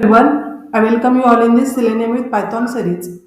Everyone, I welcome you all in this Selenium with Python series.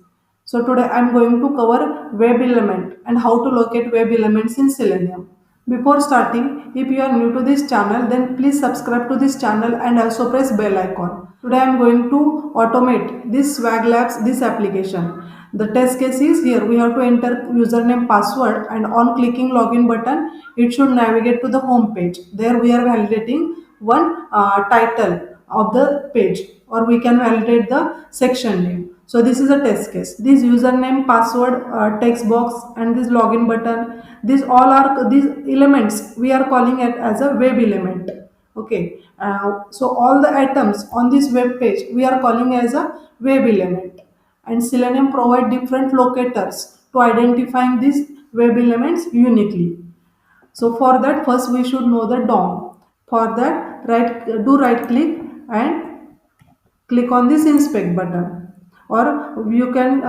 So today I am going to cover web element and how to locate web elements in Selenium. Before starting, if you are new to this channel, then please subscribe to this channel and also press bell icon. Today I am going to automate this Swag Labs, this application. The test case is here. We have to enter username, password, and on clicking login button, it should navigate to the home page. There we are validating one title of the page, or we can validate the section name. So this is a test case. This username, password, text box, and this login button, these all are these elements we are calling it as a web element. Okay, so all the items on this web page we are calling as a web element, and Selenium provide different locators to identifying these web elements uniquely. So for that, first we should know the DOM. For that, right click and click on this inspect button, or you can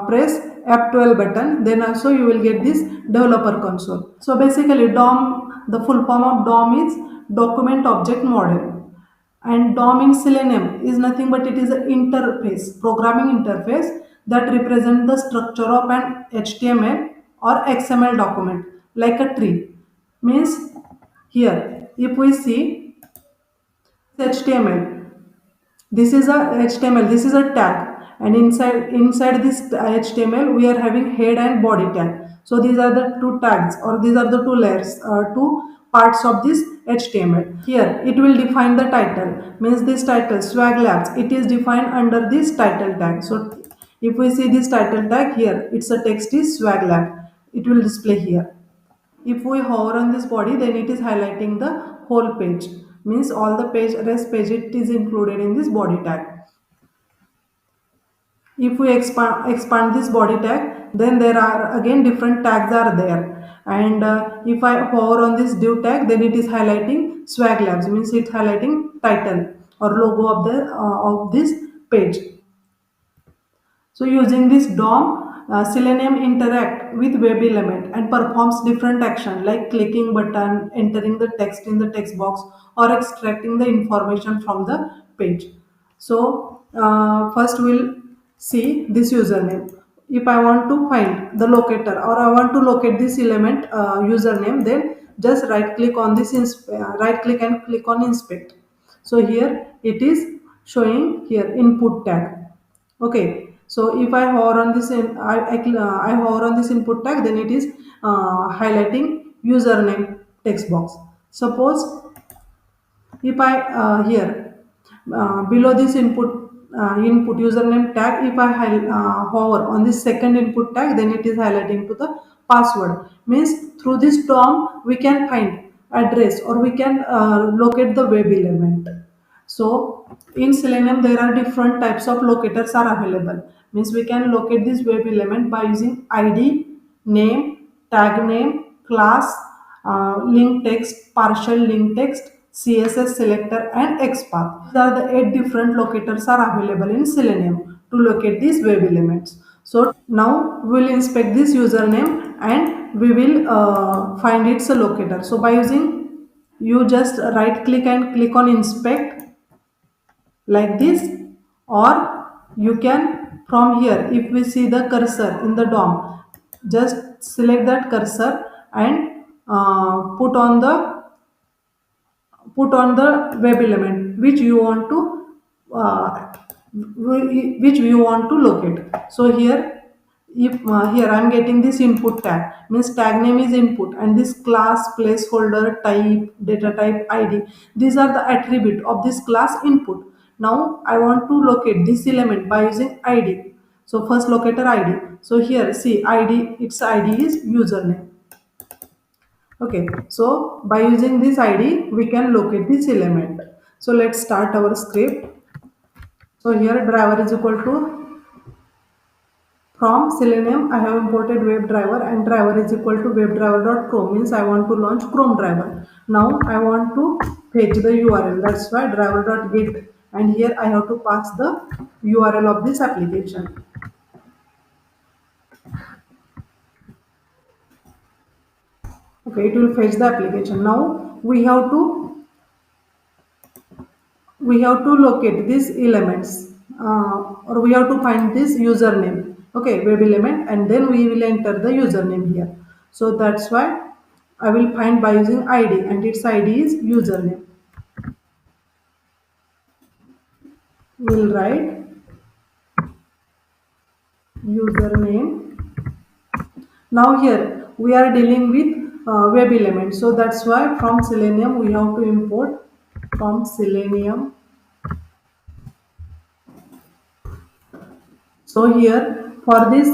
press F12 button. Then also you will get this developer console. So basically, DOM, the full form of DOM is document object model, and DOM in Selenium is nothing but it is an interface, programming interface that represents the structure of an HTML or XML document like a tree. Means here, if we see HTML, this is a HTML, this is a tag, and inside this HTML we are having head and body tag. So these are the two tags, or these are the two layers, two parts of this HTML. Here it will define the title, means this title Swag Labs, it is defined under this title tag. So if we see this title tag here, it's a text is Swag Lab, it will display here. If we hover on this body, then it is highlighting the whole page, means all the page rest page it is included in this body tag. If we expand this body tag, then there are again different tags are there, and if I hover on this div tag, then it is highlighting Swag Labs, means it's highlighting title or logo of the of this page. So using this DOM, Selenium interact with web element and performs different action like clicking button, entering the text in the text box, or extracting the information from the page. So first we'll see this username. If I want to find the locator, or I want to locate this element username, then just right click on this right click and click on inspect. So here it is showing here input tag. Okay, so if I hover on this I hover on this input tag, then it is highlighting username text box. Suppose if I here below this input username tag, if I hover on this second input tag, then it is highlighting to the password. Means through this DOM we can find address, or we can locate the web element. So in Selenium there are different types of locators are available. Means we can locate this web element by using ID, name, tag name, class, link text, partial link text, CSS selector, and XPath. These are the 8 different locators are available in Selenium to locate these web elements. So now we will inspect this username and we will find its locator. So by using, you just right click and click on inspect like this, or you can from here, if we see the cursor in the DOM, just select that cursor and put on the web element which you want to uh, locate. So here, if here I am getting this input tag, means tag name is input, and this class, placeholder, type, data type, ID, these are the attribute of this class input. Now I want to locate this element by using ID. So first locator ID. So here see ID, its ID is username. Okay, so by using this ID, we can locate this element. So let's start our script. So here driver is equal to, from Selenium I have imported web driver, and driver is equal to webdriver.chrome, means I want to launch Chrome driver. Now I want to fetch the URL, that's why driver.get, and here I have to pass the URL of this application. Okay, it will fetch the application. Now we have to we have to locate these elements, or we have to find this username, okay, web element, and then we will enter the username here. So that's why I will find by using id, and its id is username. We'll write username. Now here we are dealing with web element, so that's why from Selenium we have to import from Selenium. So here for this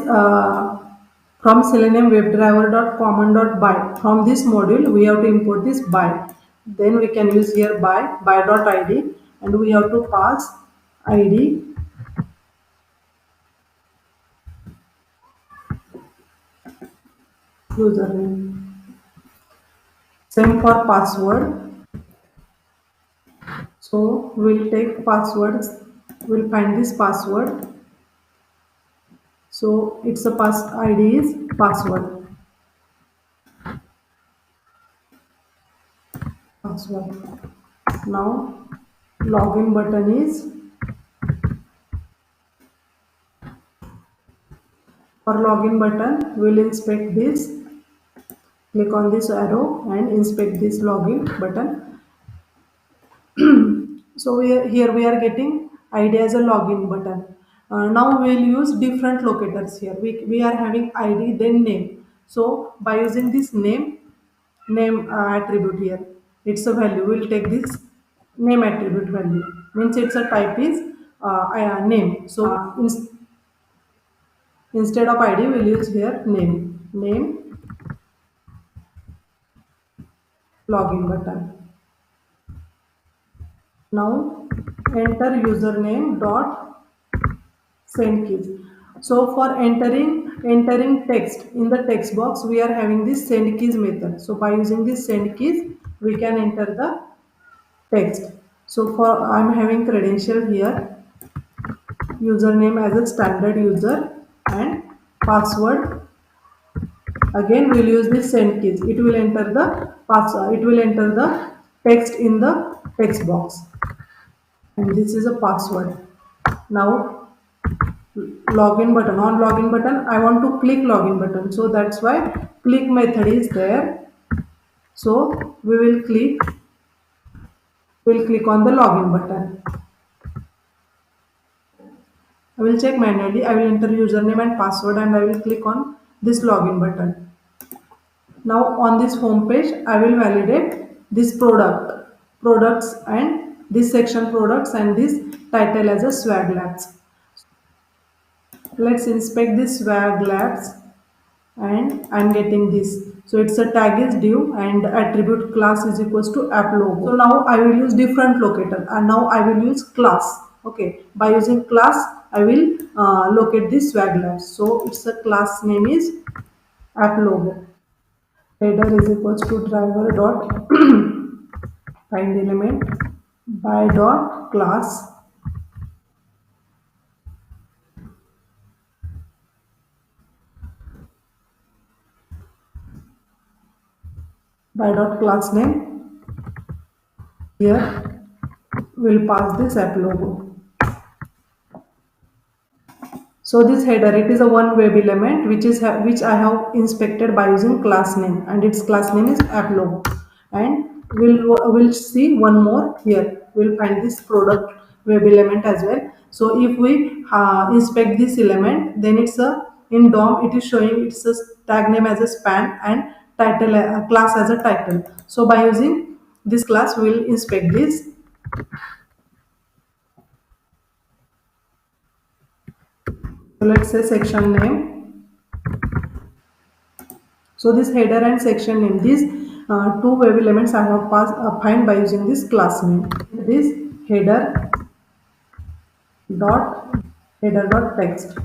from Selenium WebDriver.common.by, from this module we have to import this by. Then we can use here by.id, and we have to pass id, username. Same for password. So we'll take passwords. We'll find this password. So it's a pass id is password. Password. Now login button is, for login button we'll inspect this. Click on this arrow and inspect this login button. So here we are getting id as a login button. Now we'll use different locators here. We are having id then name. So by using this name attribute here, it's a value. We'll take this name attribute value. Means it's a type is name. So instead of id we'll use here name login button. Now enter username dot send keys. So for entering text in the text box, we are having this send keys method. So by using this send keys, we can enter the text. So for I'm having credential here, username as a standard user, and password. Again we'll use this send keys. It will enter the password. It will enter the text in the text box, and this is a password. Now login button, on login button I want to click login button, so that's why click method is there. So we'll click on the login button. I will check manually. I will enter username and password, and I will click on this login button. Now on this home page I will validate this products, and this section products, and this title as a swag labs. Let's inspect this swag labs, and I'm getting this. So it's a tag is div, and attribute class is equals to app logo. So now I will use different locator, and now I will use class. Okay, by using class I will locate this swag labs. So it's a class name is app logo. Header is equals to driver dot find element by dot class by dot class name. Here we'll pass this app logo. So this header, it is a one web element which I have inspected by using class name, and its class name is app logo. And we'll see one more here. We'll find this product web element as well. So if we inspect this element, then it's a in DOM it is showing it's a tag name as a span, and title class as a title. So by using this class, we'll inspect this. So let's say section name. So this header and section name, these two web elements I have find by using this class name. This dot header dot text,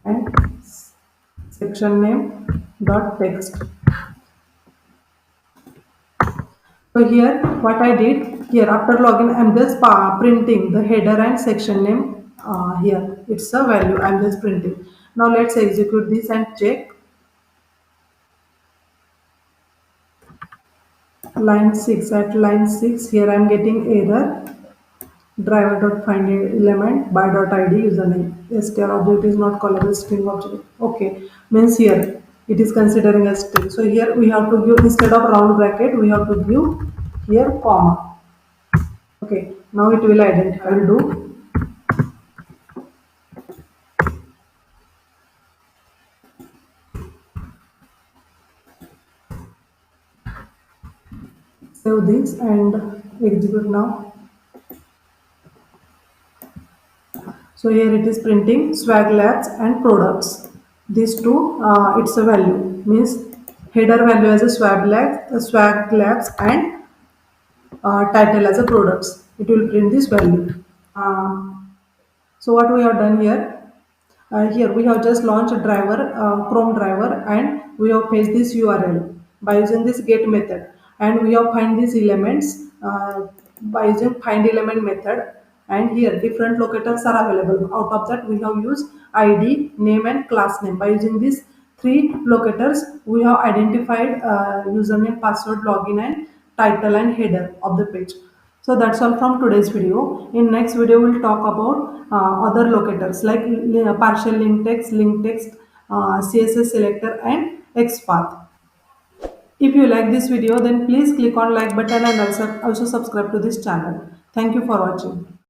and section name dot text. So here what I did here, after login I'm just printing the header and section name here. It's a value I'm just printing. Now let's execute this and check. line 6, at line 6 here I am getting error, driver dot find element by dot id username, str object is not callable string object. Okay, means here it is considering a string, so here we have to give, instead of round bracket we have to give here comma. Okay, now it will identify. I will do save this and execute now. So here it is printing Swag Labs and products. These two, it's a value, means header value as a Swag Labs, and title as a products. It will print this value. So what we have done here, here we have just launched a driver, Chrome driver, and we have fetched this URL by using this get method, and we have find these elements by using find element method, and here different locators are available. Out of that we have used ID, name and class name. By using these three locators we have identified username, password, login and title and header of the page. So that's all from today's video. In next video, we'll talk about other locators like partial link text, CSS selector, and XPath. If you like this video, then please click on like button and also subscribe to this channel. Thank you for watching.